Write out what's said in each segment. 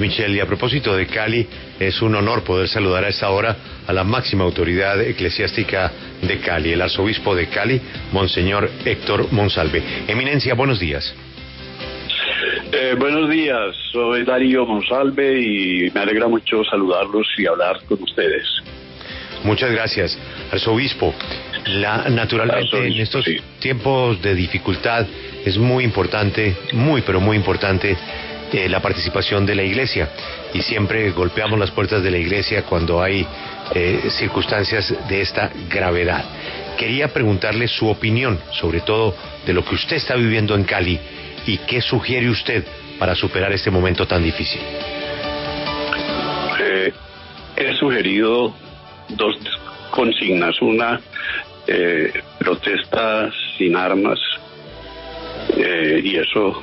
Michelle, y a propósito de Cali, es un honor poder saludar a esta hora a la máxima autoridad eclesiástica de Cali, el arzobispo de Cali, Monseñor Héctor Monsalve. Eminencia, buenos días. Buenos días, soy Darío Monsalve y me alegra mucho saludarlos y hablar con ustedes. Muchas gracias, arzobispo. Naturalmente, en estos tiempos de dificultad es muy importante, pero muy importante, la participación de la Iglesia, y siempre golpeamos las puertas de la Iglesia cuando hay circunstancias de esta gravedad. Quería preguntarle su opinión, sobre todo de lo que usted está viviendo en Cali, y qué sugiere usted para superar este momento tan difícil. He sugerido dos consignas. Una, protesta sin armas, y eso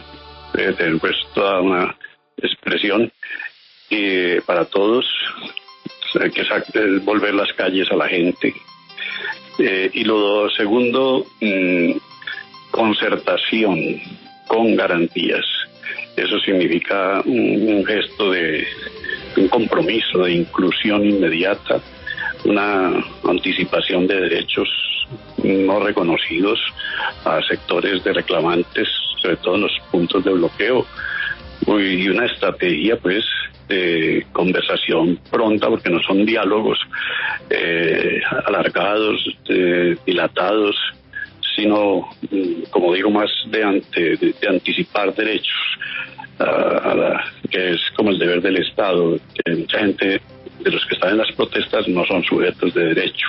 pues toda una expresión para todos. Hay que volver las calles a la gente. Y lo segundo, concertación con garantías. Eso significa un gesto de un compromiso de inclusión inmediata, una anticipación de derechos no reconocidos a sectores de reclamantes, sobre todo en los puntos de bloqueo, y una estrategia pues de conversación pronta, porque no son diálogos alargados, dilatados, sino, como digo, más de anticipar derechos, que es como el deber del Estado, que mucha gente de los que están en las protestas no son sujetos de derecho.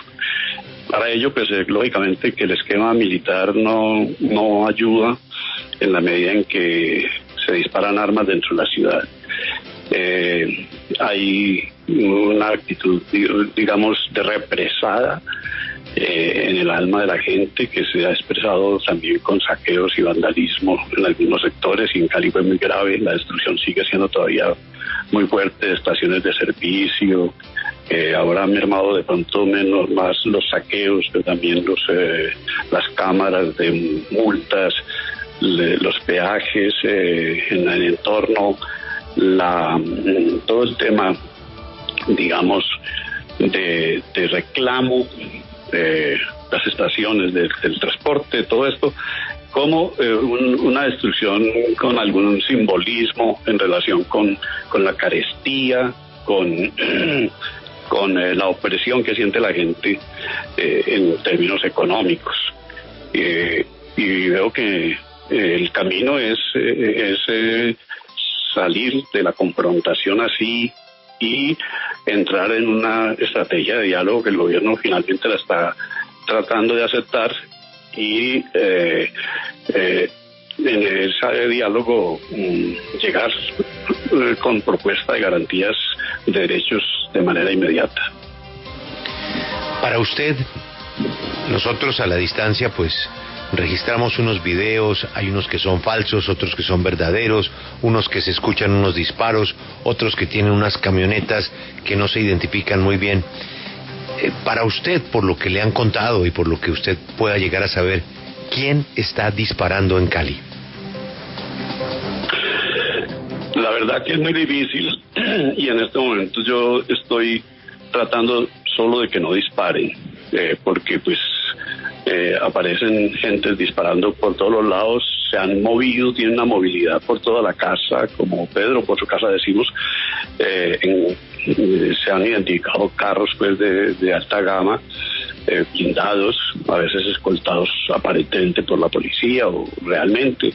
Para ello, pues lógicamente que el esquema militar no ayuda en la medida en que se disparan armas dentro de la ciudad. Hay una actitud, digamos, de represada en el alma de la gente, que se ha expresado también con saqueos y vandalismo en algunos sectores, y en Cali fue muy grave. La destrucción sigue siendo todavía muy fuerte de estaciones de servicio. Ahora han mermado de pronto más los saqueos, pero también las cámaras de multas, los peajes en el entorno, todo el tema, digamos, de reclamo, las estaciones del transporte, todo esto, como una destrucción con algún simbolismo en relación con la carestía, con la opresión que siente la gente en términos económicos. Y veo que el camino es salir de la confrontación así y entrar en una estrategia de diálogo que el gobierno finalmente la está tratando de aceptar, y en ese diálogo llegar con propuesta de garantías de derechos de manera inmediata. Para usted, nosotros a la distancia pues registramos unos videos, hay unos que son falsos, otros que son verdaderos, unos que se escuchan unos disparos, otros que tienen unas camionetas que no se identifican muy bien. Para usted, por lo que le han contado y por lo que usted pueda llegar a saber, ¿quién está disparando en Cali? La verdad que es muy difícil, y en este momento yo estoy tratando solo de que no disparen, porque pues aparecen gentes disparando por todos los lados, se han movido, tienen una movilidad por toda la casa, como Pedro por su casa decimos. Se han identificado carros pues de alta gama, blindados, a veces escoltados aparentemente por la policía o realmente.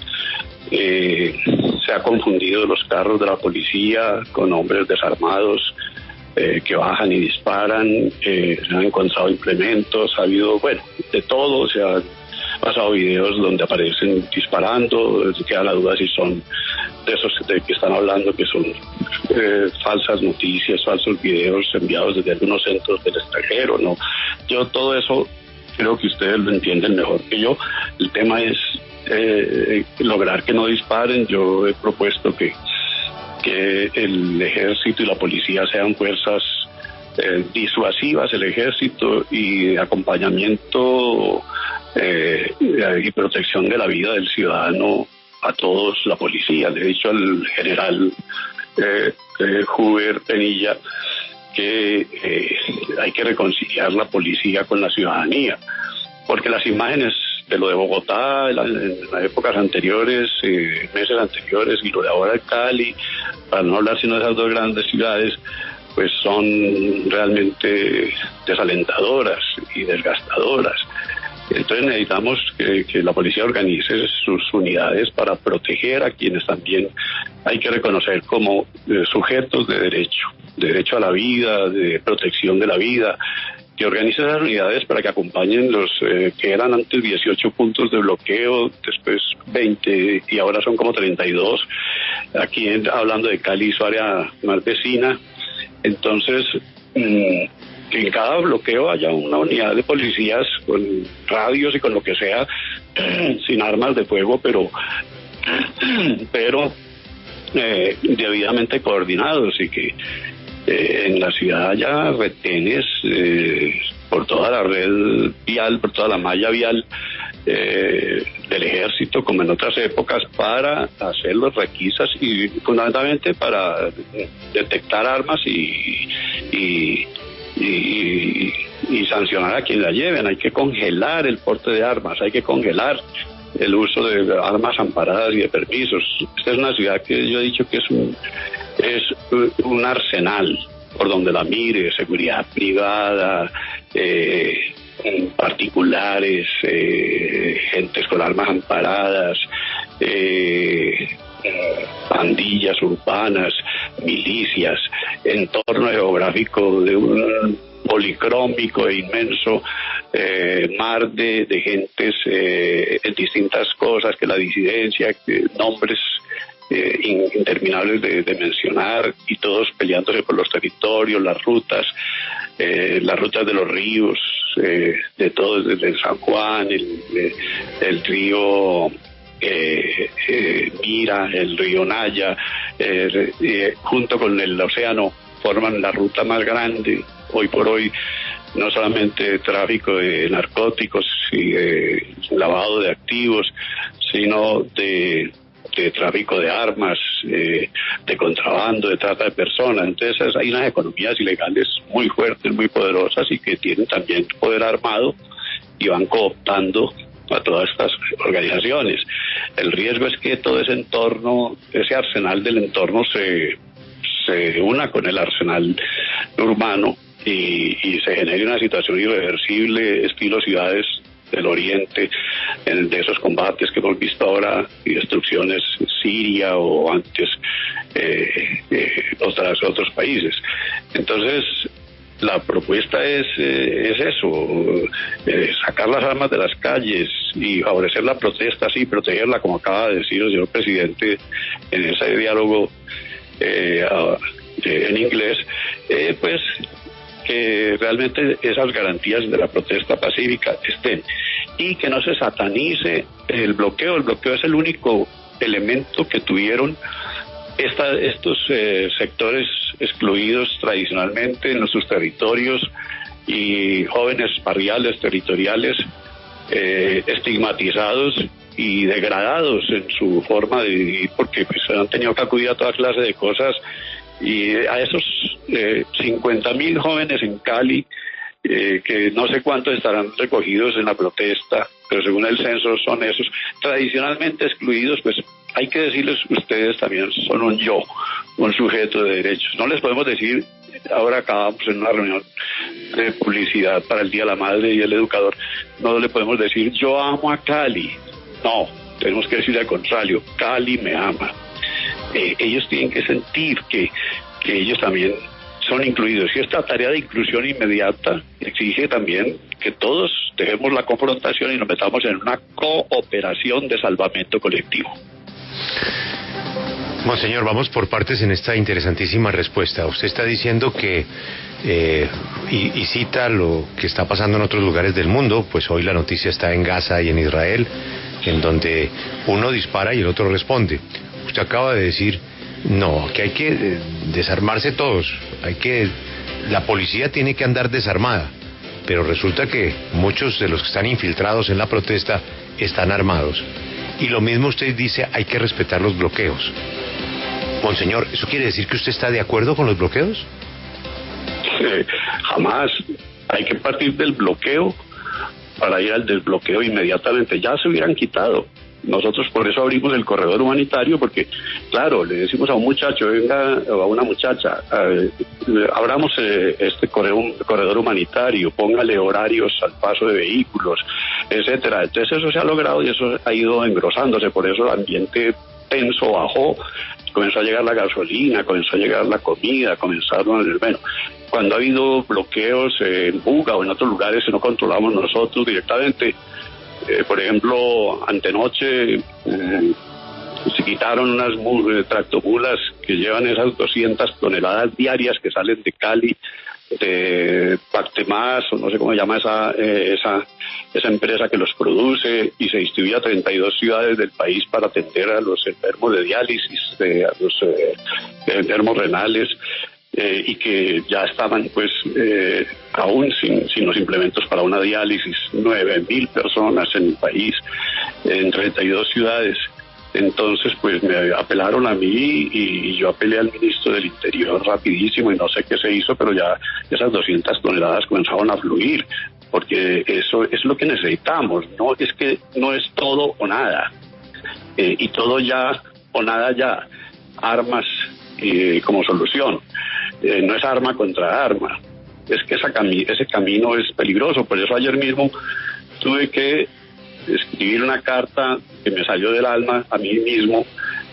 Se ha confundido los carros de la policía con hombres desarmados que bajan y disparan. Se han encontrado implementos, ha habido, de todo. Se han pasado videos donde aparecen disparando. Queda la duda si son de esos de que están hablando, que son falsas noticias, falsos videos enviados desde algunos centros del extranjero, ¿no? Yo todo eso creo que ustedes lo entienden mejor que yo. El tema es lograr que no disparen. Yo he propuesto que el ejército y la policía sean fuerzas disuasivas, el ejército, y de acompañamiento y protección de la vida del ciudadano a todos, la policía. Le he dicho al general Hoover Penilla, que hay que reconciliar la policía con la ciudadanía, porque las imágenes de lo de Bogotá en las épocas anteriores, meses anteriores, y lo de ahora de Cali, para no hablar sino de esas dos grandes ciudades, pues son realmente desalentadoras y desgastadoras. Entonces necesitamos que la policía organice sus unidades para proteger a quienes también hay que reconocer como sujetos de derecho a la vida, de protección de la vida, que organice esas unidades para que acompañen los que eran antes 18 puntos de bloqueo, después 20 y ahora son como 32, aquí hablando de Cali, su área más vecina. Entonces, que en cada bloqueo haya una unidad de policías con radios y con lo que sea, sin armas de fuego, pero debidamente coordinados, y que en la ciudad haya retenes por toda la red vial, por toda la malla vial del ejército, como en otras épocas, para hacer los requisas y fundamentalmente para detectar armas y sancionar a quien la lleven. Hay que congelar el porte de armas, hay que congelar el uso de armas amparadas y de permisos. Esta es una ciudad que yo he dicho que es un arsenal por donde la mire: seguridad privada, particulares, gentes con armas amparadas, pandillas urbanas, milicias, entorno geográfico de un policrómico e inmenso mar de gentes en distintas cosas, que la disidencia, que nombres interminables de mencionar, y todos peleándose por los territorios, las rutas de los ríos, de todos, desde el San Juan, el río Mira, el río Naya, junto con el océano, forman la ruta más grande hoy por hoy, no solamente tráfico de narcóticos y lavado de activos, sino de tráfico de armas, de contrabando, de trata de personas. Entonces hay unas economías ilegales muy fuertes, muy poderosas, y que tienen también poder armado y van cooptando a todas estas organizaciones. El riesgo es que todo ese entorno, ese arsenal del entorno se una con el arsenal urbano y se genere una situación irreversible, estilo ciudades del oriente, de esos combates que hemos visto ahora y destrucciones en Siria o antes otros países. Entonces la propuesta es eso, sacar las armas de las calles y favorecer la protesta, sí, protegerla, como acaba de decir el señor presidente en ese diálogo en inglés, pues que realmente esas garantías de la protesta pacífica estén, y que no se satanice el bloqueo. El bloqueo es el único elemento que tuvieron estos sectores excluidos tradicionalmente en sus territorios, y jóvenes barriales, territoriales, estigmatizados y degradados en su forma de vivir, porque pues han tenido que acudir a toda clase de cosas. Y a esos 50.000 jóvenes en Cali, que no sé cuántos estarán recogidos en la protesta, pero según el censo son esos tradicionalmente excluidos, pues hay que decirles: ustedes también son un sujeto de derechos. No les podemos decir, ahora acabamos en una reunión de publicidad para el Día de la Madre y el Educador, no le podemos decir yo amo a Cali. No, tenemos que decir al contrario: Cali me ama. Ellos tienen que sentir que ellos también son incluidos, y esta tarea de inclusión inmediata exige también que todos dejemos la confrontación y nos metamos en una cooperación de salvamento colectivo. Monseñor, vamos por partes en esta interesantísima respuesta. Usted está diciendo que y cita lo que está pasando en otros lugares del mundo. Pues hoy la noticia está en Gaza y en Israel, en donde uno dispara y el otro responde. Usted acaba de decir: no, que hay que desarmarse todos, la policía tiene que andar desarmada, pero resulta que muchos de los que están infiltrados en la protesta están armados. Y lo mismo usted dice: hay que respetar los bloqueos. Monseñor, ¿eso quiere decir que usted está de acuerdo con los bloqueos? Jamás. Hay que partir del bloqueo para ir al desbloqueo inmediatamente. Ya se hubieran quitado. Nosotros por eso abrimos el corredor humanitario, porque, claro, le decimos a un muchacho, venga, o a una muchacha, abramos este corredor humanitario, póngale horarios al paso de vehículos, etcétera. Entonces eso se ha logrado y eso ha ido engrosándose, por eso el ambiente tenso bajó, comenzó a llegar la gasolina, comenzó a llegar la comida, bueno, cuando ha habido bloqueos en Buga o en otros lugares que no controlamos nosotros directamente, por ejemplo, antenoche se quitaron unas tractomulas que llevan esas 200 toneladas diarias que salen de Cali, de Pactemás, o no sé cómo se llama esa empresa que los produce, y se distribuye a 32 ciudades del país para atender a los enfermos de diálisis, a los enfermos renales, y que ya estaban pues aún sin los implementos para una diálisis, 9.000 personas en el país, en 32 ciudades. Entonces pues me apelaron a mí y yo apelé al ministro del Interior rapidísimo y no sé qué se hizo, pero ya esas 200 toneladas comenzaron a fluir, porque eso es lo que necesitamos. No es que no es todo o nada, y todo ya o nada ya. Armas como solución, no es arma contra arma, es que ese camino es peligroso. Por eso ayer mismo tuve que escribir una carta que me salió del alma a mí mismo,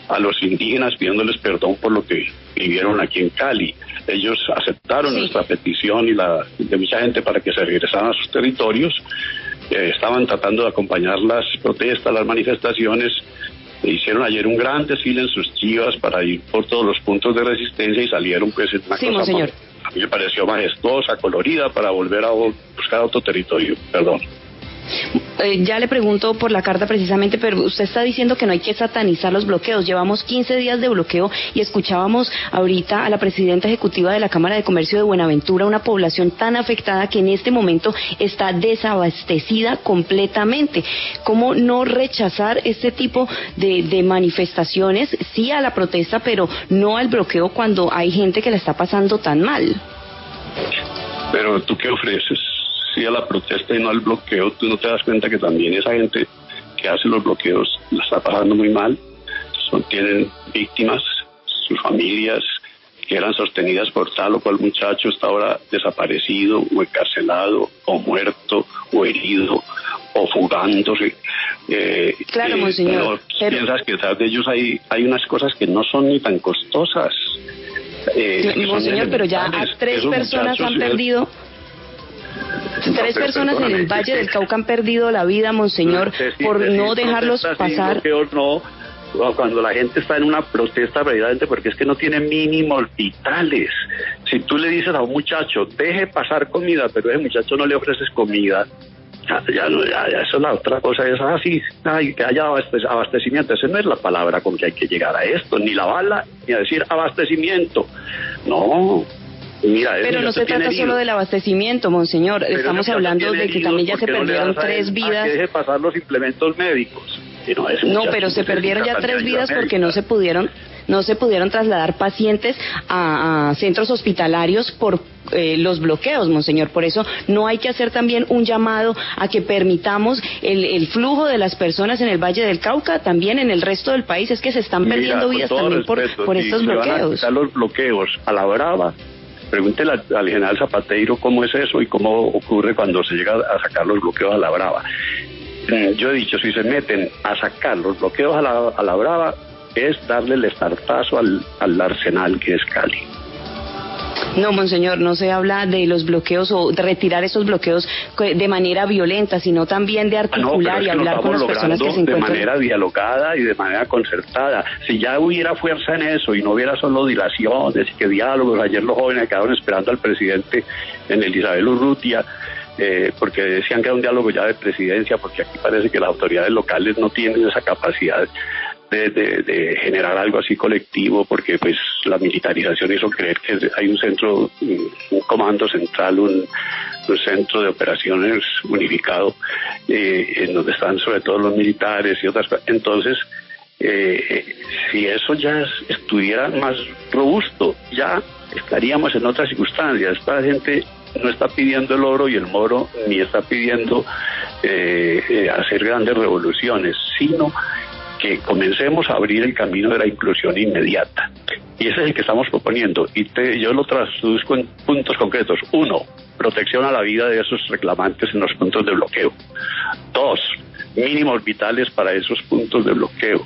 a los indígenas, pidiéndoles perdón por lo que vivieron aquí en Cali. Ellos aceptaron nuestra petición y la de mucha gente para que se regresaran a sus territorios. Estaban tratando de acompañar las protestas, las manifestaciones. Hicieron ayer un gran desfile en sus chivas para ir por todos los puntos de resistencia y salieron pues en una cosa señor. A mí me pareció majestuosa, colorida, para volver a buscar otro territorio. Perdón. Ya le pregunto por la carta precisamente, pero usted está diciendo que no hay que satanizar los bloqueos. Llevamos 15 días de bloqueo y escuchábamos ahorita a la presidenta ejecutiva de la Cámara de Comercio de Buenaventura, una población tan afectada que en este momento está desabastecida completamente. ¿Cómo no rechazar este tipo de manifestaciones? Sí a la protesta, pero no al bloqueo cuando hay gente que la está pasando tan mal. Pero ¿tú qué ofreces? Sí a la protesta y no al bloqueo. Tú no te das cuenta que también esa gente que hace los bloqueos la está pasando muy mal. Tienen víctimas, sus familias que eran sostenidas por tal o cual muchacho está ahora desaparecido o encarcelado o muerto o herido o fugándose. Claro, monseñor. Pero piensas que detrás de ellos hay unas cosas que no son ni tan costosas. Monseñor, pero ya a 3 personas han perdido. 3 personas en el Valle del Cauca han perdido la vida, monseñor, por no dejarlos pasar. No, cuando la gente está en una protesta verdaderamente porque es que no tiene mínimos vitales. Si tú le dices a un muchacho, deje pasar comida, pero a ese muchacho no le ofreces comida, ya eso es la otra cosa, es así, que haya abastecimiento. Esa no es la palabra con que hay que llegar a esto, ni la bala, ni a decir abastecimiento. No. Mira, pero no se trata solo del abastecimiento, monseñor. Pero estamos hablando de que también ya se perdieron 3 vidas. Que deje pasar los implementos médicos. No, pero se perdieron ya 3 vidas porque no se pudieron trasladar pacientes a centros hospitalarios por los bloqueos, monseñor. Por eso no hay que hacer también un llamado a que permitamos el flujo de las personas en el Valle del Cauca, también en el resto del país. Es que se están perdiendo vidas también por estos bloqueos. Van a los bloqueos a la brava. Pregúntele al general Zapateiro cómo es eso y cómo ocurre cuando se llega a sacar los bloqueos a la brava. Yo he dicho, si se meten a sacar los bloqueos a la brava, es darle el estartazo al arsenal que es Cali. No, monseñor, no se habla de los bloqueos o de retirar esos bloqueos de manera violenta, sino también de articular y hablar con las personas que se encuentran. De manera dialogada y de manera concertada. Si ya hubiera fuerza en eso y no hubiera solo dilaciones y que diálogos, ayer los jóvenes quedaron esperando al presidente en el Isabel Urrutia, porque decían que era un diálogo ya de presidencia, porque aquí parece que las autoridades locales no tienen esa capacidad de generar algo así colectivo, porque pues la militarización hizo creer que hay un centro, un comando central, un centro de operaciones unificado, en donde están sobre todo los militares y otras cosas. Entonces Si eso ya estuviera más robusto, ya estaríamos en otras circunstancias. Esta gente no está pidiendo el oro y el moro, ni está pidiendo hacer grandes revoluciones, sino que comencemos a abrir el camino de la inclusión inmediata. Y ese es el que estamos proponiendo. Y yo lo traduzco en puntos concretos. 1, protección a la vida de esos reclamantes en los puntos de bloqueo. 2, mínimos vitales para esos puntos de bloqueo.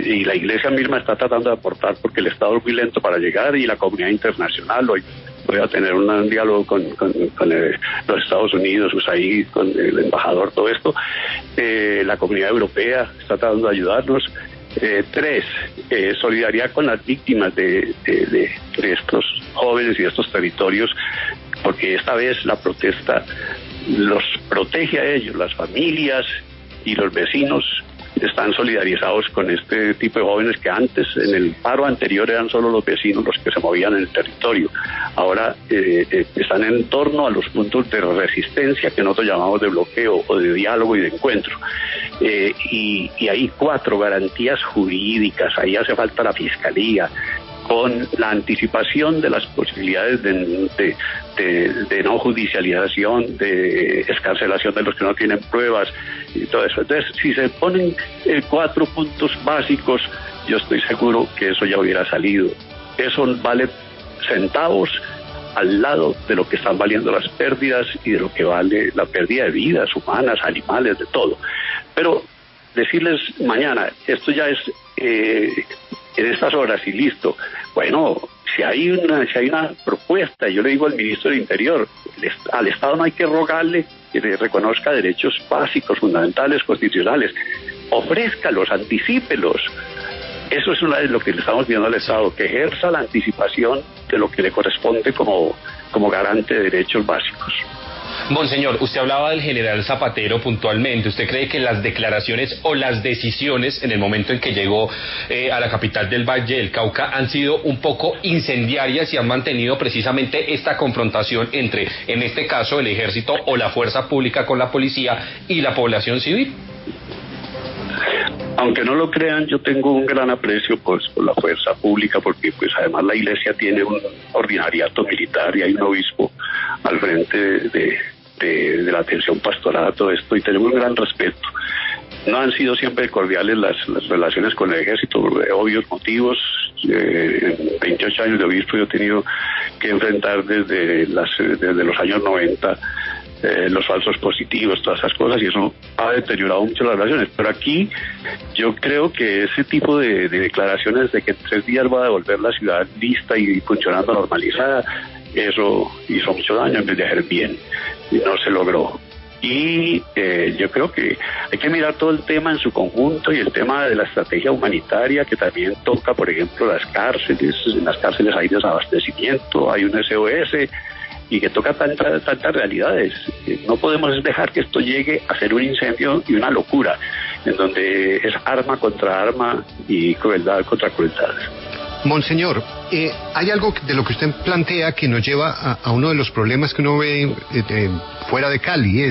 Y la Iglesia misma está tratando de aportar, porque el Estado es muy lento para llegar, y la comunidad internacional. Hoy voy a tener un diálogo con los Estados Unidos, USAID, con el embajador, todo esto. La comunidad europea está tratando de ayudarnos. 3, solidaridad con las víctimas de estos jóvenes y de estos territorios, porque esta vez la protesta los protege a ellos, las familias y los vecinos están solidarizados con este tipo de jóvenes que antes, en el paro anterior, eran solo los vecinos los que se movían en el territorio. Ahora están en torno a los puntos de resistencia que nosotros llamamos de bloqueo o de diálogo y de encuentro. Y hay 4, garantías jurídicas. Ahí hace falta la fiscalía, con la anticipación de las posibilidades de no judicialización, de excarcelación de los que no tienen pruebas y todo eso. Entonces, si se ponen 4 puntos básicos, yo estoy seguro que eso ya hubiera salido. Eso vale centavos al lado de lo que están valiendo las pérdidas y de lo que vale la pérdida de vidas humanas, animales, de todo. Pero decirles mañana, esto ya es en estas horas y listo. Bueno, si hay una propuesta, yo le digo al ministro del Interior, al Estado no hay que rogarle que le reconozca derechos básicos, fundamentales, constitucionales. Ofrézcalos, anticípelos. Eso es lo que le estamos pidiendo al Estado, que ejerza la anticipación de lo que le corresponde como garante de derechos básicos. Monseñor, usted hablaba del general Zapatero puntualmente. ¿Usted cree que las declaraciones o las decisiones en el momento en que llegó a la capital del Valle del Cauca han sido un poco incendiarias y han mantenido precisamente esta confrontación entre, en este caso, el ejército o la fuerza pública con la policía y la población civil? Aunque no lo crean, yo tengo un gran aprecio por la fuerza pública, porque pues además la Iglesia tiene un ordinariato militar y hay un obispo al frente de la atención pastoral a todo esto, y tenemos un gran respeto. No han sido siempre cordiales las relaciones con el ejército por obvios motivos. En 28 años de obispo yo he tenido que enfrentar desde los años 90 los falsos positivos, todas esas cosas, y eso ha deteriorado mucho las relaciones. Pero aquí yo creo que ese tipo de declaraciones de que en 3 días va a devolver la ciudad lista y funcionando normalizada, eso hizo mucho daño en vez de hacer bien, y no se logró. Y yo creo que hay que mirar todo el tema en su conjunto, y el tema de la estrategia humanitaria, que también toca, por ejemplo, las cárceles. En las cárceles hay desabastecimiento, hay un SOS, y que toca tantas realidades. No podemos dejar que esto llegue a ser un incendio y una locura, en donde es arma contra arma y crueldad contra crueldad. Monseñor, hay algo de lo que usted plantea que nos lleva a uno de los problemas que uno ve fuera de Cali,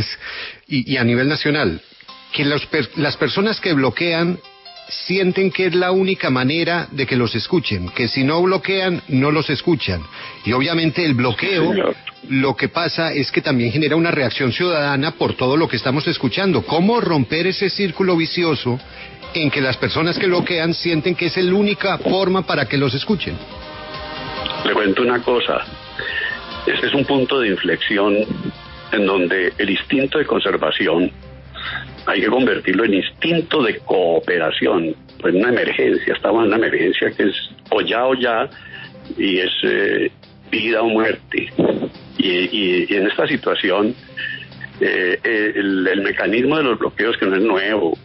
y a nivel nacional, que las personas que bloquean sienten que es la única manera de que los escuchen, que si no bloquean, no los escuchan. Y obviamente el bloqueo, lo que pasa es que también genera una reacción ciudadana por todo lo que estamos escuchando. ¿Cómo romper ese círculo vicioso en que las personas que bloquean sienten que es la única forma para que los escuchen? Le cuento una cosa. Ese es un punto de inflexión en donde el instinto de conservación hay que convertirlo en instinto de cooperación. Pues una emergencia, estamos en una emergencia que es o ya, y es vida o muerte. Y en esta situación, el mecanismo de los bloqueos, que no es nuevo.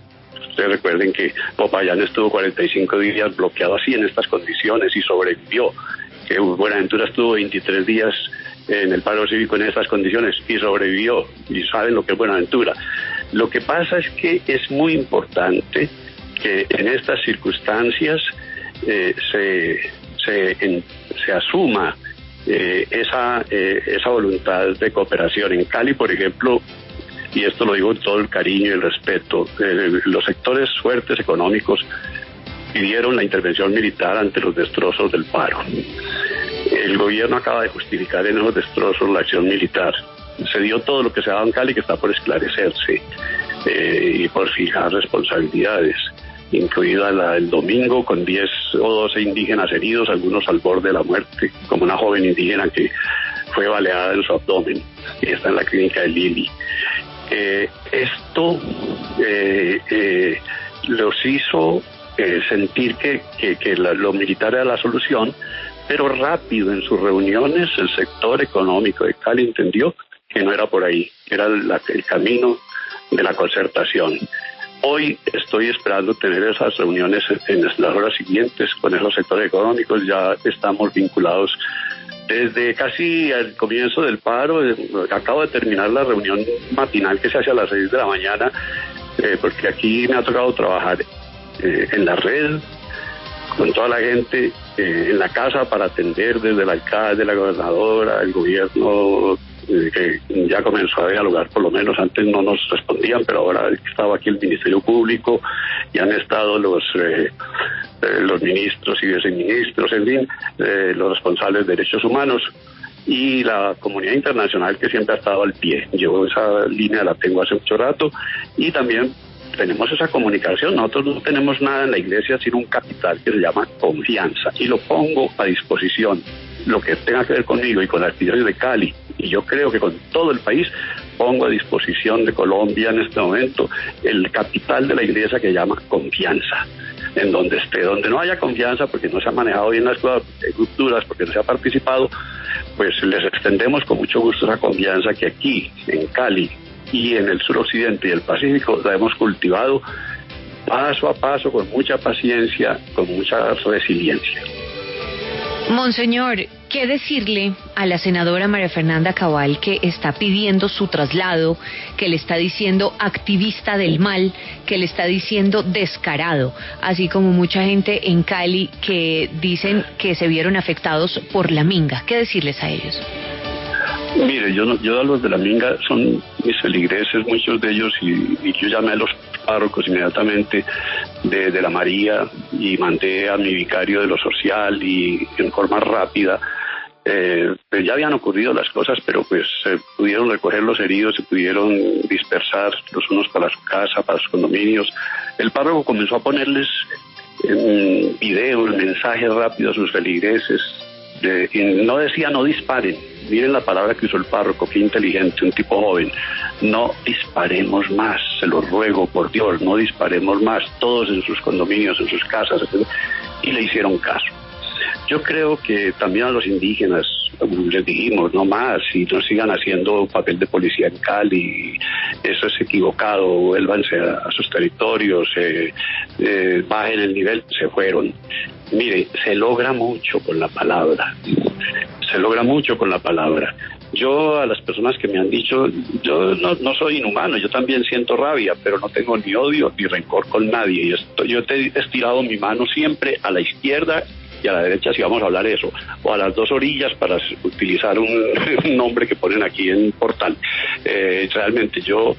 Ustedes recuerden que Popayán estuvo 45 días bloqueado así, en estas condiciones, y sobrevivió. Que Buenaventura estuvo 23 días en el paro cívico en estas condiciones y sobrevivió, y saben lo que es Buenaventura. Lo que pasa es que es muy importante que en estas circunstancias se asuma esa voluntad de cooperación. En Cali, por ejemplo, y esto lo digo con todo el cariño y el respeto, los sectores fuertes económicos pidieron la intervención militar ante los destrozos del paro. El gobierno acaba de justificar en esos destrozos la acción militar. Se dio todo lo que se ha dado en Cali, que está por esclarecerse y por fijar responsabilidades, incluida el domingo con 10 o 12 indígenas heridos, algunos al borde de la muerte, como una joven indígena que fue baleada en su abdomen y está en la clínica de Lili. Esto los hizo sentir que lo militar era la solución, pero rápido en sus reuniones el sector económico de Cali entendió que no era por ahí, era el camino de la concertación. Hoy estoy esperando tener esas reuniones en las horas siguientes con esos sectores económicos. Ya estamos vinculados desde casi al comienzo del paro. Acabo de terminar la reunión matinal que se hace a las 6 de la mañana, porque aquí me ha tocado trabajar en la red, con toda la gente, en la casa, para atender desde el alcalde, la gobernadora, el gobierno, que ya comenzó a dialogar, por lo menos antes no nos respondían, pero ahora estaba aquí el Ministerio Público y han estado los ministros y viceministros, en fin, los responsables de derechos humanos y la comunidad internacional, que siempre ha estado al pie. Yo esa línea la tengo hace mucho rato, y también tenemos esa comunicación. Nosotros no tenemos nada en la iglesia sino un capital que se llama confianza, y lo pongo a disposición, lo que tenga que ver conmigo y con las actividades de Cali, y yo creo que con todo el país. Pongo a disposición de Colombia en este momento el capital de la iglesia que llama confianza. En donde esté, donde no haya confianza, porque no se ha manejado bien las cosas, porque hay rupturas, porque no se ha participado, pues les extendemos con mucho gusto esa confianza que aquí, en Cali y en el suroccidente y el Pacífico, la hemos cultivado paso a paso, con mucha paciencia, con mucha resiliencia. Monseñor, ¿qué decirle a la senadora María Fernanda Cabal, que está pidiendo su traslado, que le está diciendo activista del mal, que le está diciendo descarado, así como mucha gente en Cali que dicen que se vieron afectados por la minga? ¿Qué decirles a ellos? Mire, yo a los de la minga son mis feligreses, muchos de ellos, y yo llamé a los párrocos inmediatamente de la María y mandé a mi vicario de lo social, y en forma rápida, pues ya habían ocurrido las cosas, pero pues se pudieron recoger los heridos, se pudieron dispersar los unos para su casa, para sus condominios. El párroco comenzó a ponerles videos, mensajes rápidos a sus feligreses, y no decía no disparen. Miren la palabra que usó el párroco, qué inteligente, un tipo joven. No disparemos más, se lo ruego por Dios, no disparemos más, todos en sus condominios, en sus casas, y le hicieron caso. Yo creo que también a los indígenas les dijimos, no más, y no sigan haciendo papel de policía en Cali, eso es equivocado, vuélvanse a sus territorios, bajen el nivel. Se fueron. Mire, se logra mucho con la palabra. Se logra mucho con la palabra. Yo, a las personas que me han dicho, yo no soy inhumano, yo también siento rabia, pero no tengo ni odio ni rencor con nadie. Yo he estirado mi mano siempre a la izquierda y a la derecha, si vamos a hablar eso, o a las dos orillas, para utilizar un nombre que ponen aquí en Portal. Realmente yo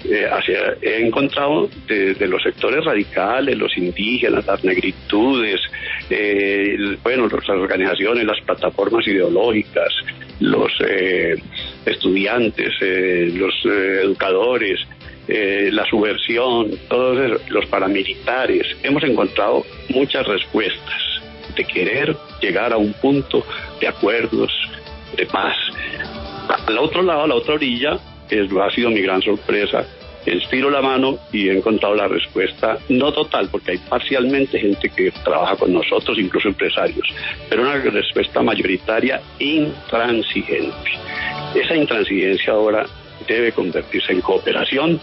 he encontrado de los sectores radicales, los indígenas, las negritudes, las organizaciones, las plataformas ideológicas, los estudiantes, los educadores, la subversión, todos los paramilitares, hemos encontrado muchas respuestas de querer llegar a un punto de acuerdos, de paz. Al otro lado, a la otra orilla, ha sido mi gran sorpresa, estiro la mano y he encontrado la respuesta, no total, porque hay parcialmente gente que trabaja con nosotros, incluso empresarios, pero una respuesta mayoritaria intransigente. Esa intransigencia ahora debe convertirse en cooperación,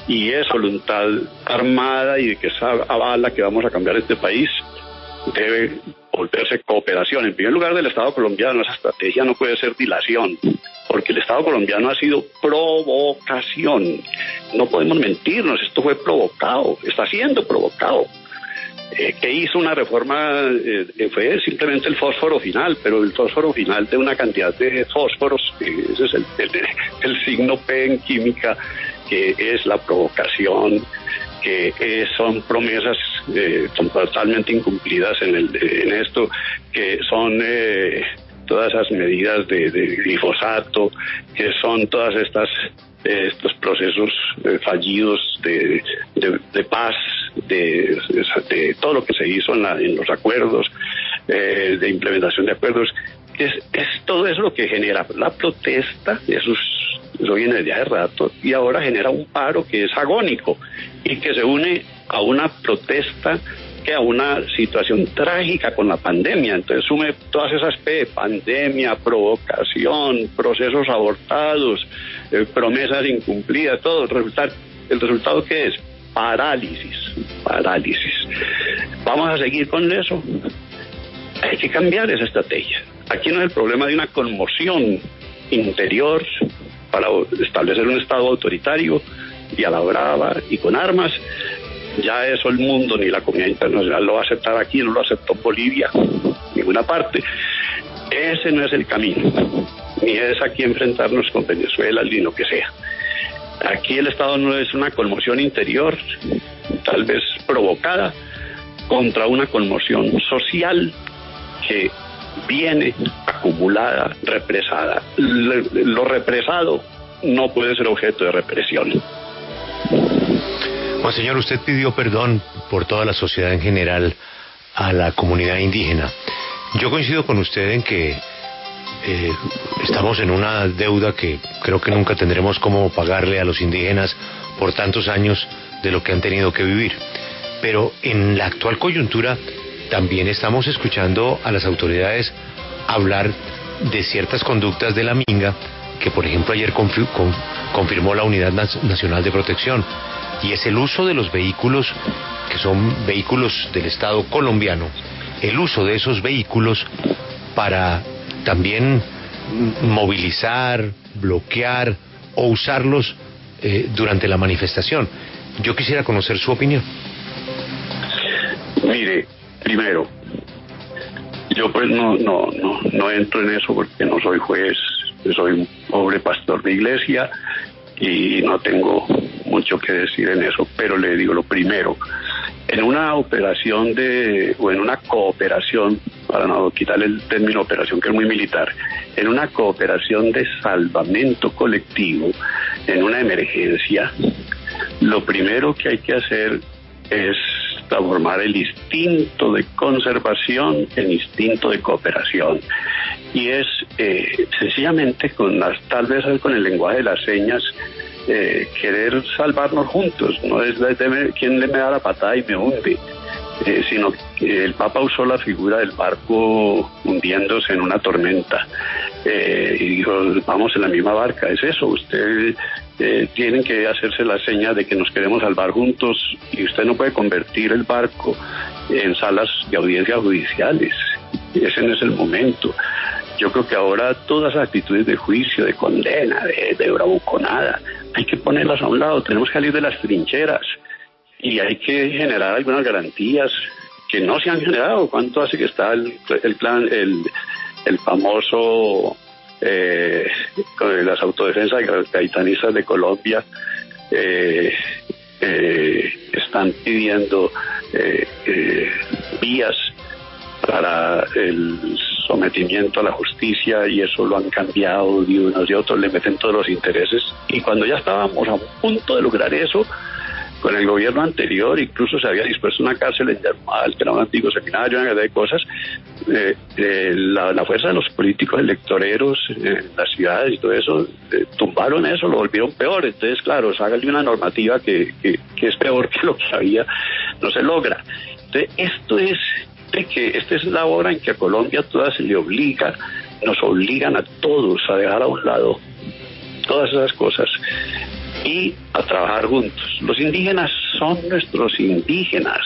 y es voluntad armada y de que esa avala que vamos a cambiar este país debe volverse cooperación. En primer lugar, del Estado colombiano. Esa estrategia no puede ser dilación, porque el Estado colombiano ha sido provocación. No podemos mentirnos, esto fue provocado, está siendo provocado. Que hizo una reforma, fue simplemente el fósforo final, pero el fósforo final de una cantidad de fósforos, ese es el signo P en química, que es la provocación, que son promesas totalmente incumplidas en esto, que son todas esas medidas de glifosato, que son todas estos procesos fallidos de paz, de todo lo que se hizo en los acuerdos, de implementación de acuerdos. Es todo eso lo que genera la protesta. Eso viene de hace rato, y ahora genera un paro que es agónico y que se une a una protesta, que a una situación trágica con la pandemia. Entonces sume todas esas pandemia, provocación, procesos abortados, promesas incumplidas, todo. ¿El resultado qué es? Parálisis. ¿Vamos a seguir con eso? Hay que cambiar esa estrategia. Aquí no es el problema de una conmoción interior para establecer un Estado autoritario y a la brava y con armas. Ya eso el mundo ni la comunidad internacional lo va a aceptar. Aquí no lo aceptó Bolivia, ninguna parte. Ese no es el camino, ni es aquí enfrentarnos con Venezuela ni lo que sea. Aquí el Estado no es una conmoción interior, tal vez provocada, contra una conmoción social que viene acumulada, represada. Lo represado no puede ser objeto de represión. Bueno, señor, usted pidió perdón por toda la sociedad en general a la comunidad indígena. Yo coincido con usted en que estamos en una deuda que creo que nunca tendremos cómo pagarle a los indígenas por tantos años de lo que han tenido que vivir. Pero en la actual coyuntura también estamos escuchando a las autoridades hablar de ciertas conductas de la Minga, que por ejemplo ayer confirmó la Unidad Nacional de Protección, y es el uso de los vehículos, que son vehículos del Estado colombiano, el uso de esos vehículos para también movilizar, bloquear o usarlos durante la manifestación. Yo quisiera conocer su opinión. Mire, primero, yo pues no entro en eso porque no soy juez, soy un pobre pastor de iglesia y no tengo mucho que decir en eso, pero le digo lo primero: en una operación o en una cooperación, para no quitarle el término operación que es muy militar, en una cooperación de salvamento colectivo, en una emergencia, lo primero que hay que hacer es transformar el instinto de conservación en instinto de cooperación, y es sencillamente tal vez con el lenguaje de las señas, querer salvarnos juntos. No es quién le me da la patada y me hunde, sino que el Papa usó la figura del barco hundiéndose en una tormenta, y dijo: vamos en la misma barca. Es eso, ustedes tienen que hacerse la seña de que nos queremos salvar juntos, y usted no puede convertir el barco en salas de audiencias judiciales. Ese no es el momento. Yo creo que ahora todas las actitudes de juicio, de condena, de bravuconada, hay que ponerlas a un lado. Tenemos que salir de las trincheras y hay que generar algunas garantías que no se han generado. ¿Cuánto hace que está el famoso con las autodefensas gaitanistas de Colombia? Están pidiendo vías para el sometimiento a la justicia, y eso lo han cambiado de unos y otros, le meten todos los intereses, y cuando ya estábamos a punto de lograr eso, con el gobierno anterior incluso se había dispuesto una cárcel en Yermal, que era un antiguo seminario, una cantidad de cosas. La fuerza de los políticos electoreros en las ciudades y todo eso, tumbaron eso, lo volvieron peor. Entonces, claro, háganle una normativa que es peor que lo que había, no se logra. Entonces, esta es la hora en que a Colombia toda se le obliga, nos obligan a todos a dejar a un lado todas esas cosas y a trabajar juntos. Los indígenas son nuestros indígenas.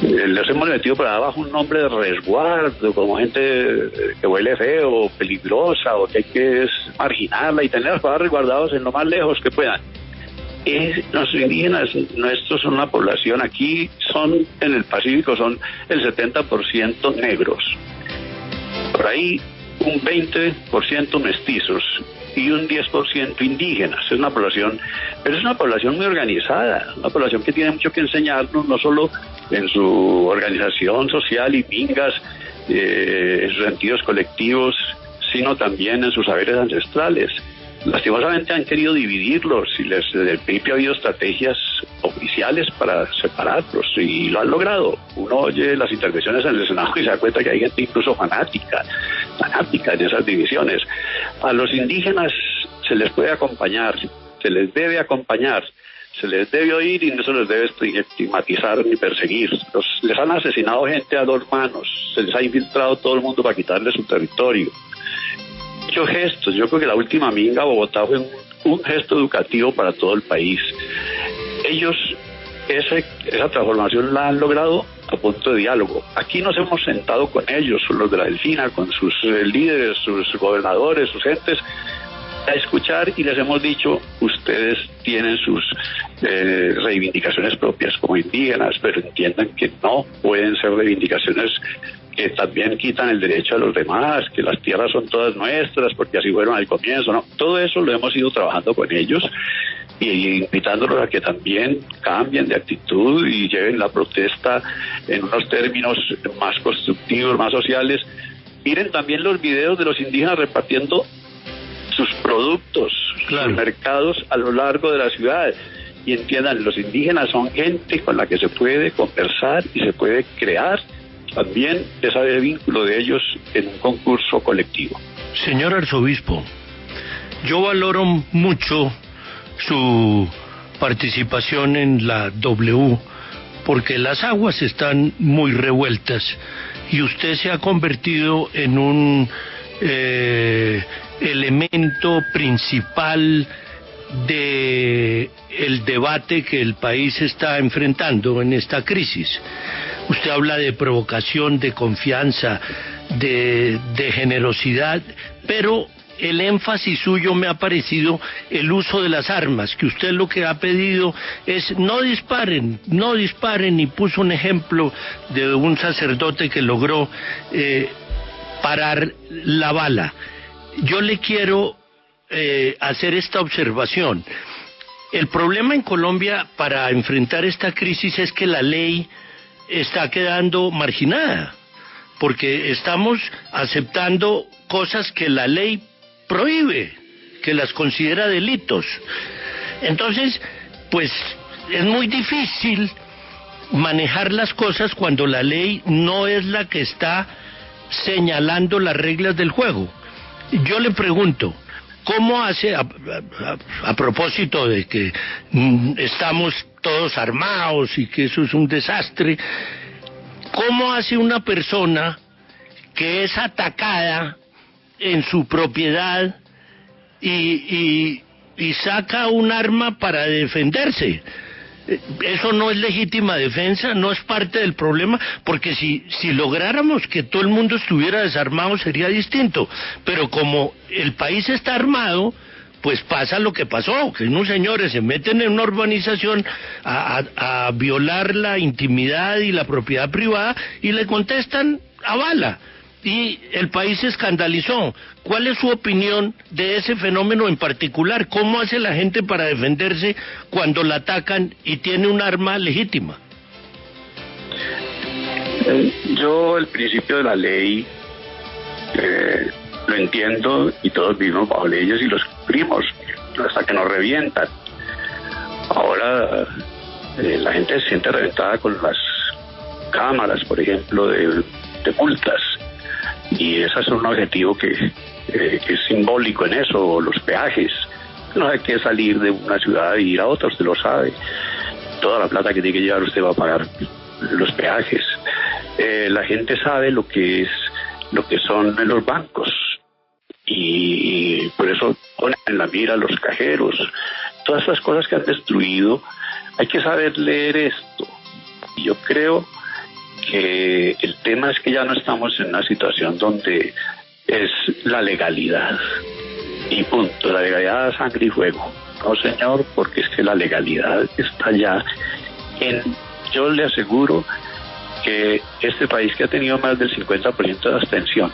Les hemos metido por abajo un nombre de resguardo, como gente que huele feo, peligrosa, o que hay que marginarla y tenerlas para resguardados en lo más lejos que puedan. Los indígenas nuestros son una población, aquí son, en el Pacífico, son el 70% negros. Por ahí un 20% mestizos, y un 10% indígenas. Es una población, pero es una población muy organizada, una población que tiene mucho que enseñarnos, no solo en su organización social y mingas, en sus sentidos colectivos, sino también en sus saberes ancestrales. Lastimosamente han querido dividirlos y desde el principio ha habido estrategias oficiales para separarlos y lo han logrado. Uno oye las intervenciones en el Senado y se da cuenta que hay gente incluso fanática en esas divisiones. A los indígenas se les puede acompañar, se les debe acompañar, se les debe oír y no se les debe estigmatizar ni perseguir. Les han asesinado gente a dos manos, se les ha infiltrado todo el mundo para quitarles su territorio. Muchos gestos, yo creo que la última minga a Bogotá fue un gesto educativo para todo el país. Ellos esa transformación la han logrado a punto de diálogo. Aquí nos hemos sentado con ellos, los de la Delfina, con sus líderes, sus gobernadores, sus gentes, a escuchar y les hemos dicho, ustedes tienen sus reivindicaciones propias como indígenas, pero entiendan que no pueden ser reivindicaciones que también quitan el derecho a los demás, que las tierras son todas nuestras, porque así fueron al comienzo, ¿no? Todo eso lo hemos ido trabajando con ellos y invitándolos a que también cambien de actitud y lleven la protesta en unos términos más constructivos, más sociales. Miren también los videos de los indígenas repartiendo sus productos, claro, sus mercados a lo largo de la ciudad. Y entiendan, los indígenas son gente con la que se puede conversar y se puede crear también ese vínculo de ellos en un concurso colectivo. Señor arzobispo, yo valoro mucho su participación en la W porque las aguas están muy revueltas y usted se ha convertido en un elemento principal de el debate que el país está enfrentando en esta crisis. Usted habla de provocación, de confianza, de generosidad, pero el énfasis suyo me ha parecido el uso de las armas, que usted lo que ha pedido es no disparen, y puso un ejemplo de un sacerdote que logró parar la bala. Yo le quiero hacer esta observación. El problema en Colombia para enfrentar esta crisis es que la ley está quedando marginada, porque estamos aceptando cosas que la ley prohíbe, que las considera delitos. Entonces, pues es muy difícil manejar las cosas cuando la ley no es la que está señalando las reglas del juego. Yo le pregunto, ¿cómo hace, a propósito de que estamos todos armados y que eso es un desastre, cómo hace una persona que es atacada en su propiedad y saca un arma para defenderse? Eso no es legítima defensa, no es parte del problema, porque si lográramos que todo el mundo estuviera desarmado sería distinto, pero como el país está armado, pues pasa lo que pasó, que unos señores se meten en una urbanización a violar la intimidad y la propiedad privada y le contestan a bala. Y el país se escandalizó. ¿Cuál es su opinión de ese fenómeno en particular? ¿Cómo hace la gente para defenderse cuando la atacan y tiene un arma legítima? Yo el principio de la ley lo entiendo y todos vivimos bajo leyes y los cumplimos hasta que nos revientan. Ahora la gente se siente reventada con las cámaras, por ejemplo, de multas. Y ese es un objetivo que es simbólico en eso, los peajes. No hay que salir de una ciudad e ir a otra, usted lo sabe. Toda la plata que tiene que llevar usted va a pagar los peajes. La gente sabe lo que son los bancos y por eso ponen en la mira los cajeros. Todas esas cosas que han destruido, hay que saber leer esto. Y yo creo que el tema es que ya no estamos en una situación donde es la legalidad y punto, la legalidad da sangre y fuego. No, señor, porque es que la legalidad está ya yo le aseguro que este país, que ha tenido más del 50% de abstención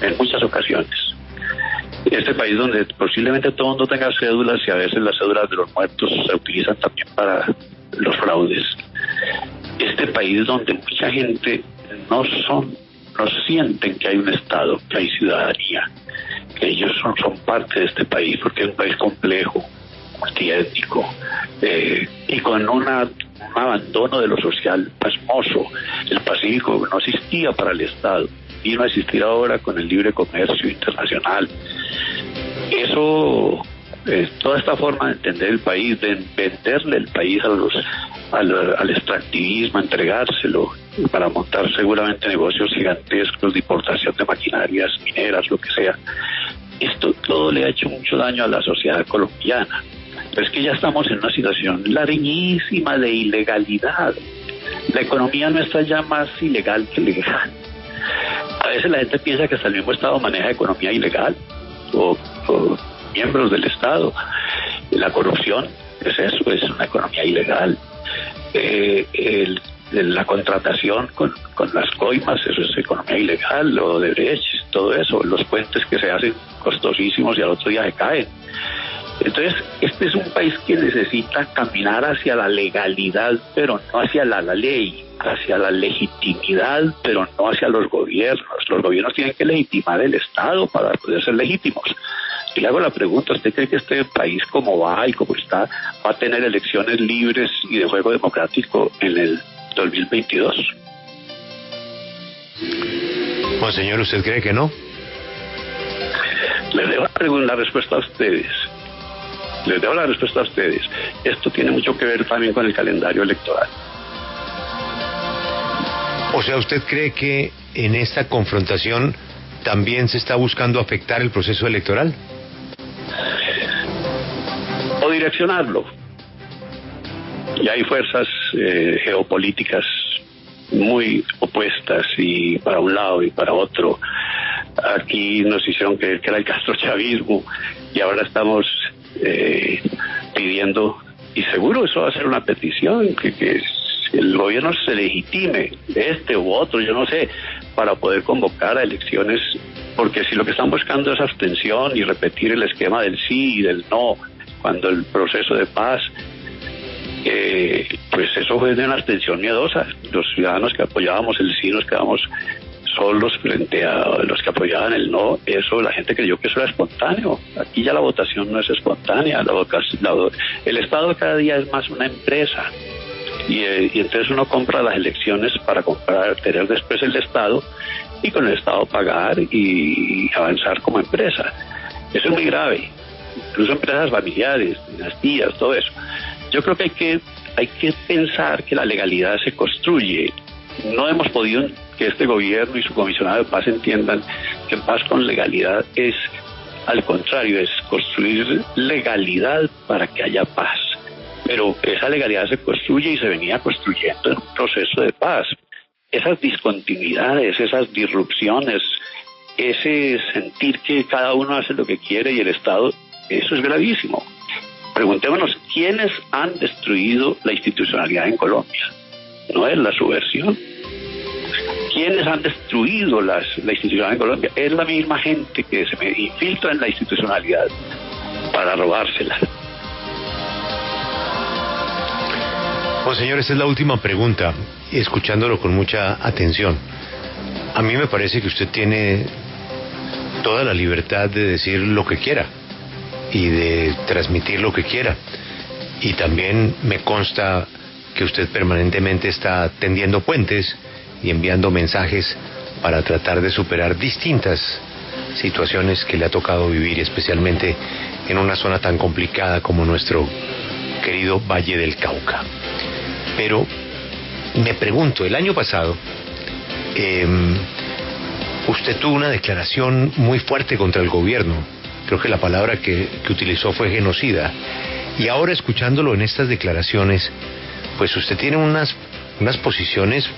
en muchas ocasiones, Este país donde posiblemente todo el mundo tenga cédulas y a veces las cédulas de los muertos se utilizan también para los fraudes. Este país donde mucha gente no sienten que hay un Estado, que hay ciudadanía, que ellos son parte de este país porque es un país complejo, multiétnico, y con un abandono de lo social pasmoso. El Pacífico no existía para el Estado y no existirá ahora con el libre comercio internacional. Eso, toda esta forma de entender el país, de venderle el país al extractivismo, entregárselo para montar seguramente negocios gigantescos de importación de maquinarias mineras, lo que sea, esto todo le ha hecho mucho daño a la sociedad colombiana. Pero es que ya estamos en una situación larguísima de ilegalidad. La economía nuestra ya más ilegal que legal. A veces la gente piensa que hasta el mismo Estado maneja economía ilegal, o miembros del Estado. La corrupción es eso, es una economía ilegal. La contratación con las coimas, eso es economía ilegal, lo de Brecht, todo eso, los puentes que se hacen costosísimos y al otro día se caen. Entonces, este es un país que necesita caminar hacia la legalidad, pero no hacia la ley, hacia la legitimidad, pero no hacia los gobiernos. Los gobiernos tienen que legitimar el Estado para poder ser legítimos. Y le hago la pregunta, ¿usted cree que este país como va y como está, va a tener elecciones libres y de juego democrático en el 2022? Bueno, señor, ¿usted cree que no? Les debo la respuesta a ustedes. Esto tiene mucho que ver también con el calendario electoral. O sea, ¿usted cree que en esta confrontación también se está buscando afectar el proceso electoral? O direccionarlo. Y hay fuerzas geopolíticas muy opuestas y para un lado y para otro. Aquí nos hicieron creer que era el castrochavismo y ahora estamos pidiendo, y seguro eso va a ser una petición, que el gobierno se legitime, este u otro, yo no sé, para poder convocar a elecciones, porque si lo que están buscando es abstención y repetir el esquema del sí y del no, cuando el proceso de paz, pues eso fue de una abstención miedosa. Los ciudadanos que apoyábamos el sí nos quedamos solos frente a los que apoyaban el no. Eso, la gente creyó que eso era espontáneo. Aquí ya la votación no es espontánea. El Estado cada día es más una empresa y entonces uno compra las elecciones para tener después el Estado y con el Estado pagar y avanzar como empresa. Eso es muy grave. Incluso empresas familiares, dinastías, todo eso. Yo creo que hay que pensar que la legalidad se construye. No hemos podido que este gobierno y su comisionado de paz entiendan que paz con legalidad es, al contrario, es construir legalidad para que haya paz. Pero esa legalidad se construye y se venía construyendo en un proceso de paz. Esas discontinuidades, esas disrupciones, ese sentir que cada uno hace lo que quiere y el Estado, eso es gravísimo. Preguntémonos, ¿quiénes han destruido la institucionalidad en Colombia? No es la subversión. ¿Quiénes han destruido la institucionalidad en Colombia? Es la misma gente que se infiltra en la institucionalidad para robársela. Bueno, señor, esta es la última pregunta, escuchándolo con mucha atención. A mí me parece que usted tiene toda la libertad de decir lo que quiera y de transmitir lo que quiera. Y también me consta que usted permanentemente está tendiendo puentes y enviando mensajes para tratar de superar distintas situaciones que le ha tocado vivir, especialmente en una zona tan complicada como nuestro querido Valle del Cauca. Pero me pregunto, el año pasado usted tuvo una declaración muy fuerte contra el gobierno. Creo que la palabra que utilizó fue genocida. Y ahora, escuchándolo en estas declaraciones, pues usted tiene unas posiciones,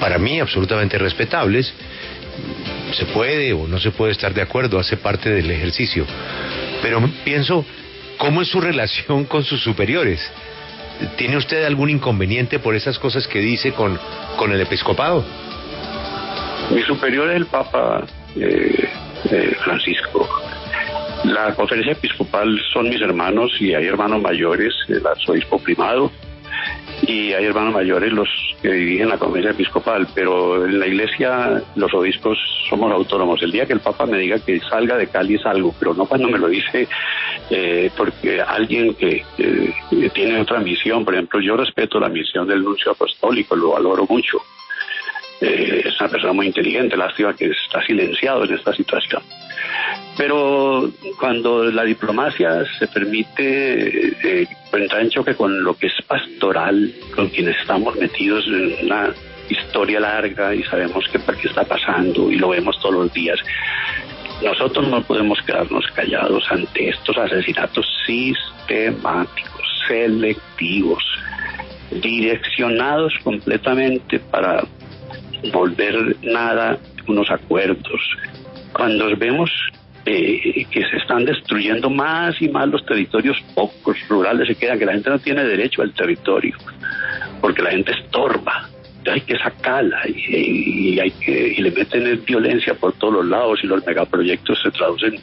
para mí, absolutamente respetables. Se puede o no se puede estar de acuerdo, hace parte del ejercicio. Pero pienso, ¿cómo es su relación con sus superiores? ¿Tiene usted algún inconveniente por esas cosas que dice con el episcopado? Mi superior es el Papa Francisco. La conferencia episcopal son mis hermanos y hay hermanos mayores, el arzobispo primado, y hay hermanos mayores los que dirigen la conferencia episcopal, pero en la iglesia los obispos somos autónomos. El día que el Papa me diga que salga de Cali salgo, pero no cuando me lo dice porque alguien que tiene otra misión. Por ejemplo, yo respeto la misión del nuncio apostólico, lo valoro mucho. Es una persona muy inteligente, lástima que está silenciado en esta situación. Pero cuando la diplomacia se permite entrar en choque con lo que es pastoral, con quienes estamos metidos en una historia larga y sabemos qué está pasando y lo vemos todos los días, nosotros no podemos quedarnos callados ante estos asesinatos sistemáticos, selectivos, direccionados completamente para volver nada unos acuerdos. Cuando vemos que se están destruyendo más y más los territorios pocos rurales, se quedan, que la gente no tiene derecho al territorio, porque la gente estorba, hay que sacarla y le meten violencia por todos los lados, y los megaproyectos se traducen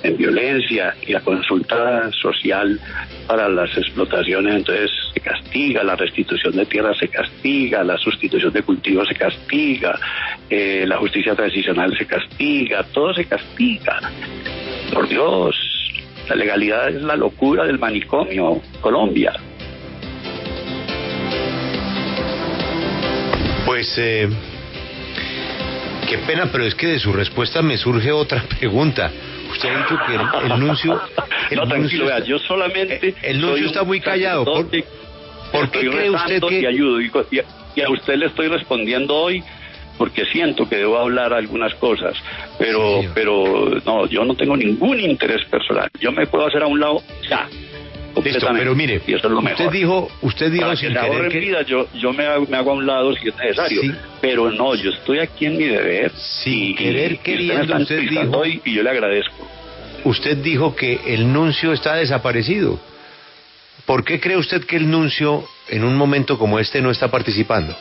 en violencia, y la consulta social para las explotaciones entonces se castiga, la restitución de tierra se castiga, la sustitución de cultivos se castiga, la justicia transicional se castiga, todo se castiga. Por Dios, la legalidad es la locura del manicomio, Colombia. Pues, qué pena, pero es que de su respuesta me surge otra pregunta. Usted ha dicho que el nuncio... No, tranquilo, vea, yo solamente... El nuncio está muy callado. ¿Por qué cree usted que...? Y ayudo, y a usted le estoy respondiendo hoy porque siento que debo hablar algunas cosas, pero no, yo no tengo ningún interés personal. Yo me puedo hacer a un lado ya. Listo, pero mire, y eso es lo usted dijo para sin que se ahorre vida, yo me hago a un lado si es necesario, sí. Pero no, yo estoy aquí en mi deber, sin querer queriendo. Usted dijo hoy, y yo le agradezco. Usted dijo que el nuncio está desaparecido. ¿Por qué cree usted que el nuncio en un momento como este no está participando?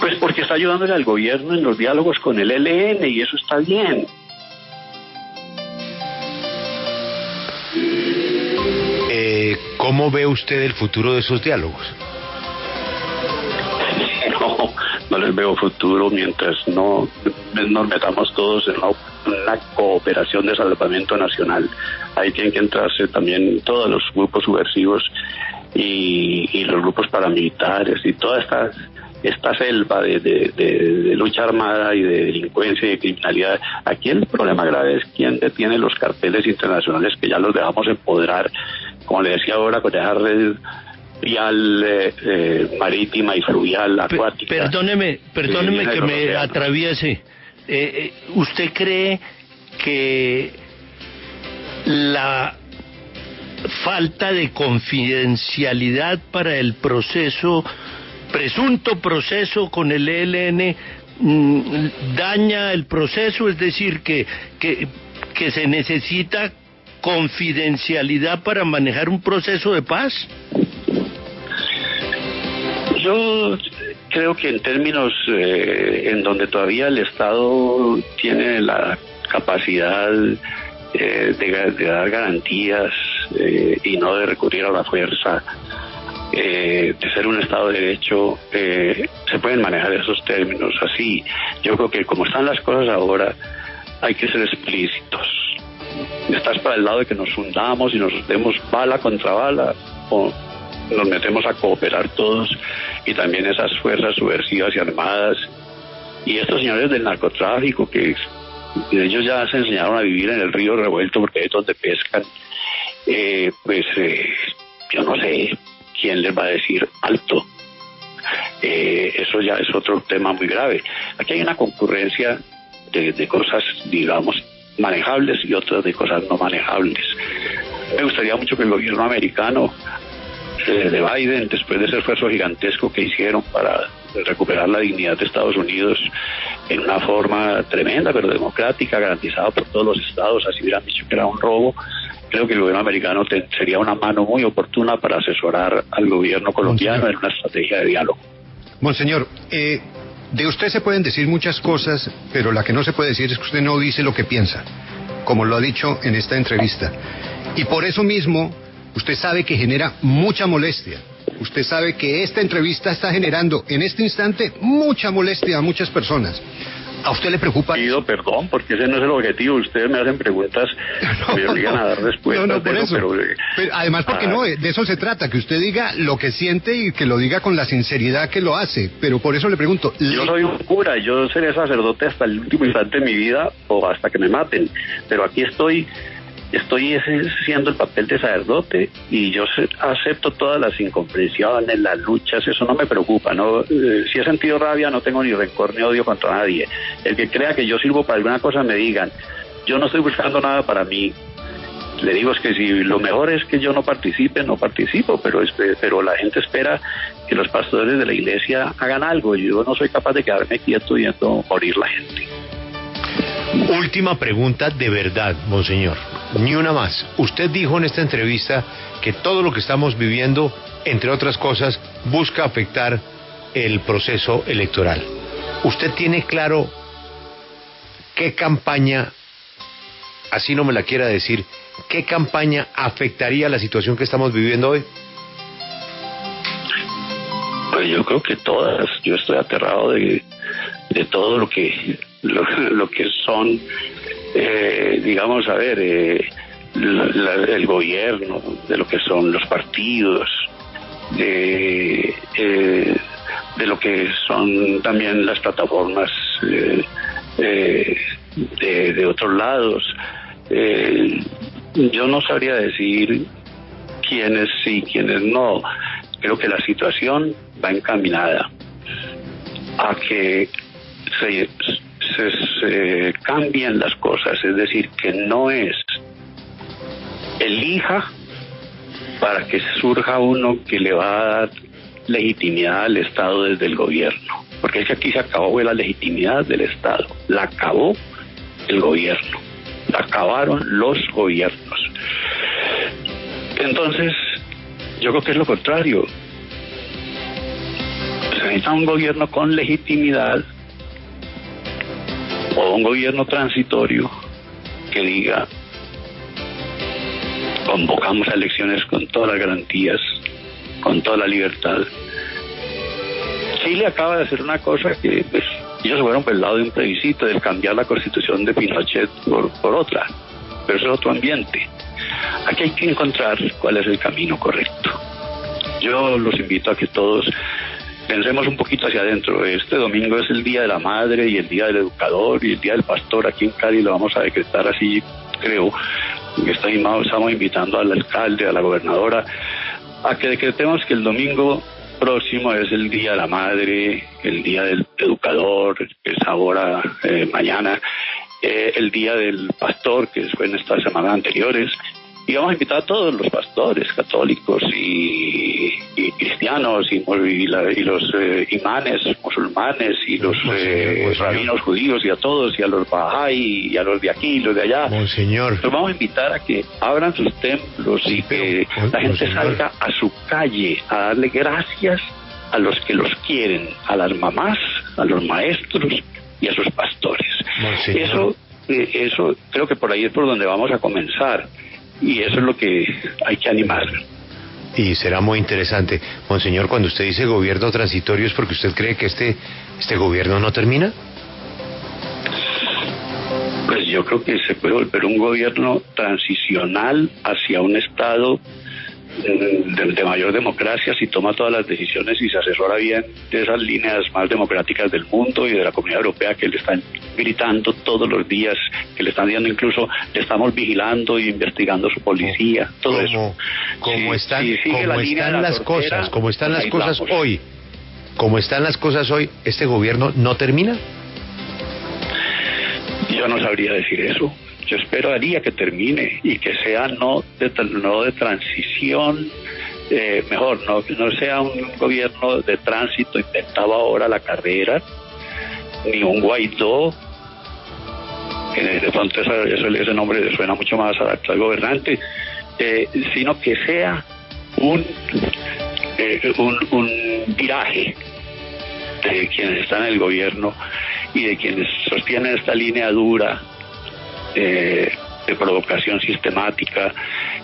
Pues porque está ayudándole al gobierno en los diálogos con el ELN, y eso está bien. ¿Cómo ve usted el futuro de esos diálogos? No les veo futuro mientras no nos metamos todos en una cooperación de salvamento nacional. Ahí tienen que entrarse también todos los grupos subversivos y los grupos paramilitares y toda esta selva de lucha armada y de delincuencia y de criminalidad. Aquí el problema grave es quién detiene los carteles internacionales, que ya los dejamos empoderar, como le decía ahora, con esa red vial marítima y fluvial, acuática. Perdóneme que me atraviese. ¿Usted cree que la falta de confidencialidad para el presunto proceso con el ELN daña el proceso? Es decir, que se necesita confidencialidad para manejar un proceso de paz. Yo creo que en términos en donde todavía el Estado tiene la capacidad de dar garantías y no de recurrir a la fuerza, de ser un Estado de Derecho, se pueden manejar esos términos así. Yo creo que como están las cosas ahora, hay que ser explícitos. ¿Estás para el lado de que nos hundamos y nos demos bala contra bala, o nos metemos a cooperar todos, y también esas fuerzas subversivas y armadas y estos señores del narcotráfico, que ellos ya se enseñaron a vivir en el río revuelto porque es donde pescan? Yo no sé quién les va a decir alto. Eso ya es otro tema muy grave. Aquí hay una concurrencia de cosas, digamos, manejables y otras de cosas no manejables. Me gustaría mucho que el gobierno americano de Biden, después de ese esfuerzo gigantesco que hicieron para recuperar la dignidad de Estados Unidos en una forma tremenda pero democrática, garantizada por todos los estados, así hubieran dicho que era un robo, creo que el gobierno americano sería una mano muy oportuna para asesorar al gobierno colombiano, Monseñor, en una estrategia de diálogo. Monseñor, de usted se pueden decir muchas cosas, pero la que no se puede decir es que usted no dice lo que piensa. como lo ha dicho en esta entrevista. Y por eso mismo, usted sabe que genera mucha molestia. Usted sabe que esta entrevista está generando en este instante mucha molestia a muchas personas. ¿A usted le preocupa? Pido perdón, porque ese no es el objetivo. Ustedes me hacen preguntas, me obligan a dar respuestas. No, por eso. Pero además, porque no, de eso se trata, que usted diga lo que siente y que lo diga con la sinceridad que lo hace. Pero por eso le pregunto. Yo soy un cura, yo seré sacerdote hasta el último instante de mi vida o hasta que me maten. Pero aquí estoy haciendo el papel de sacerdote y yo acepto todas las incomprensiones, las luchas, eso no me preocupa, ¿no? Si he sentido rabia, no tengo ni rencor ni odio contra nadie. El que crea que yo sirvo para alguna cosa, me digan. Yo no estoy buscando nada para mí. Le digo, es que si lo mejor es que yo no participe, no participo, pero la gente espera que los pastores de la iglesia hagan algo. Yo no soy capaz de quedarme quieto viendo morir la gente. Última pregunta de verdad, monseñor. Ni una más. Usted dijo en esta entrevista que todo lo que estamos viviendo, entre otras cosas, busca afectar el proceso electoral. ¿Usted tiene claro qué campaña, así no me la quiera decir, qué campaña afectaría la situación que estamos viviendo hoy? Pues yo creo que todas. Yo estoy aterrado de todo lo que son, digamos, a ver, el gobierno, de lo que son los partidos, de lo que son también las plataformas de otros lados. Yo no sabría decir quiénes sí, quiénes no. Creo que la situación va encaminada a que se cambien las cosas, es decir, que no es elija para que surja uno que le va a dar legitimidad al Estado desde el gobierno, porque es que aquí se acabó la legitimidad del Estado, la acabó el gobierno, la acabaron los gobiernos. Entonces, yo creo que es lo contrario. Se necesita un gobierno con legitimidad o un gobierno transitorio que diga: convocamos a elecciones con todas las garantías, con toda la libertad. Chile acaba de hacer una cosa que ellos se fueron por el lado de un plebiscito, de cambiar la constitución de Pinochet por otra, pero eso es otro ambiente. Aquí hay que encontrar cuál es el camino correcto. Yo los invito a que todos pensemos un poquito hacia adentro. Este domingo es el Día de la Madre y el Día del Educador y el Día del Pastor. Aquí en Cali lo vamos a decretar así, creo. Estamos invitando al alcalde, a la gobernadora, a que decretemos que el domingo próximo es el Día de la Madre, el Día del Educador, que es ahora, mañana, el Día del Pastor, que fue en estas semanas anteriores. Y vamos a invitar a todos los pastores católicos y cristianos y los imanes musulmanes y los rabinos judíos y a todos, y a los Bahá'í y a los de aquí y los de allá. Monseñor, los vamos a invitar a que abran sus templos y que la gente salga a su calle a darle gracias a los que los quieren, a las mamás, a los maestros y a sus pastores. Eso creo que por ahí es por donde vamos a comenzar. Y eso es lo que hay que animar. Y será muy interesante. Monseñor, cuando usted dice gobierno transitorio, ¿es porque usted cree que este gobierno no termina? Pues yo creo que se puede volver un gobierno transicional hacia un Estado de mayor democracia si toma todas las decisiones y se asesora bien de esas líneas más democráticas del mundo y de la Comunidad Europea, que le están gritando todos los días, que le están diciendo, incluso le estamos vigilando y investigando su policía, todo eso. Como están las cosas hoy, ¿este gobierno no termina? Yo no sabría decir eso. Yo esperaría que termine y que sea no de transición, mejor, no sea un gobierno de tránsito inventado ahora la carrera, ni un Guaidó, que de pronto ese nombre le suena mucho más adaptado al gobernante, sino que sea un viraje de quienes están en el gobierno y de quienes sostienen esta línea dura de provocación sistemática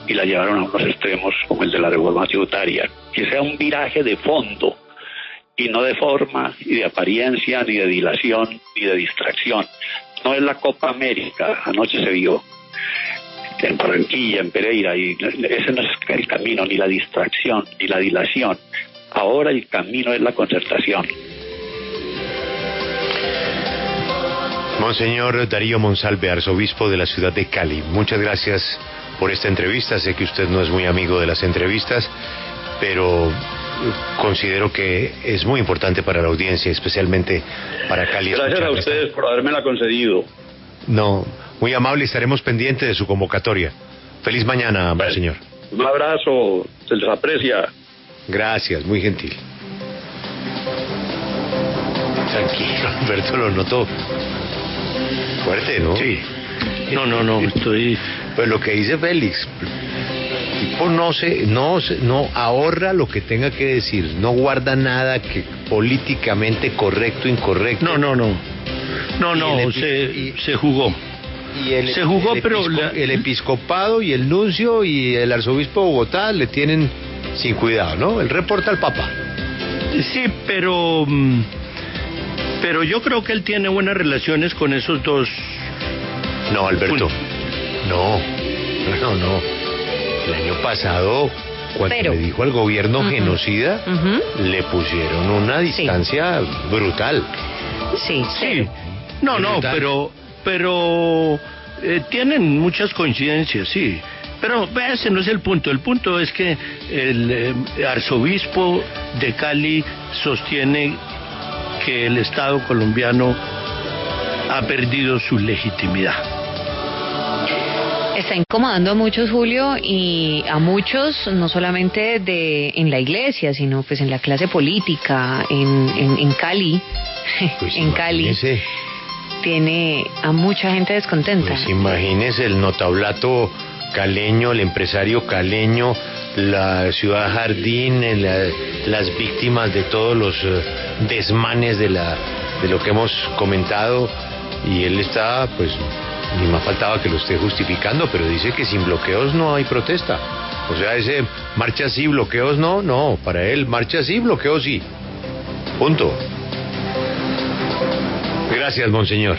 y la llevaron a unos extremos como el de la reforma tributaria. Que sea un viraje de fondo y no de forma, ni de apariencia, ni de dilación, ni de distracción. No es la Copa América, anoche se vio en Barranquilla, en Pereira, y ese no es el camino, ni la distracción, ni la dilación. Ahora el camino es la concertación. Monseñor Darío Monsalve, arzobispo de la ciudad de Cali, muchas gracias por esta entrevista. Sé que usted no es muy amigo de las entrevistas, pero considero que es muy importante para la audiencia, especialmente para Cali. Gracias a ustedes por habérmela concedido. No, muy amable, estaremos pendientes de su convocatoria. Feliz mañana, monseñor. Un abrazo, se les aprecia. Gracias, muy gentil. Tranquilo, Alberto, lo notó. Fuerte, ¿no? Sí. No, estoy... Pues lo que dice Félix, el tipo no ahorra lo que tenga que decir, no guarda nada que políticamente correcto, incorrecto. No, se jugó. Se jugó, pero el episcopado y el nuncio y el arzobispo de Bogotá le tienen sin cuidado, ¿no? Él reporta al Papa. Sí, pero yo creo que él tiene buenas relaciones con esos dos. No, Alberto. No. El año pasado, cuando le dijo al gobierno genocida, le pusieron una distancia brutal. Sí. No, pero tienen muchas coincidencias, sí. Pero ese no es el punto. El punto es que el arzobispo de Cali sostiene que el Estado colombiano ha perdido su legitimidad. Está incomodando a muchos, Julio, y a muchos, no solamente en la iglesia, sino pues en la clase política, en Cali. Pues en Cali tiene a mucha gente descontenta. Pues imagínese el notablato caleño, el empresario caleño, la ciudad jardín, las víctimas de todos los desmanes de lo que hemos comentado, y él está, pues, ni más faltaba que lo esté justificando, pero dice que sin bloqueos no hay protesta. O sea, ese marcha sí, bloqueos no, para él marcha sí, bloqueos sí. Punto. Gracias, monseñor.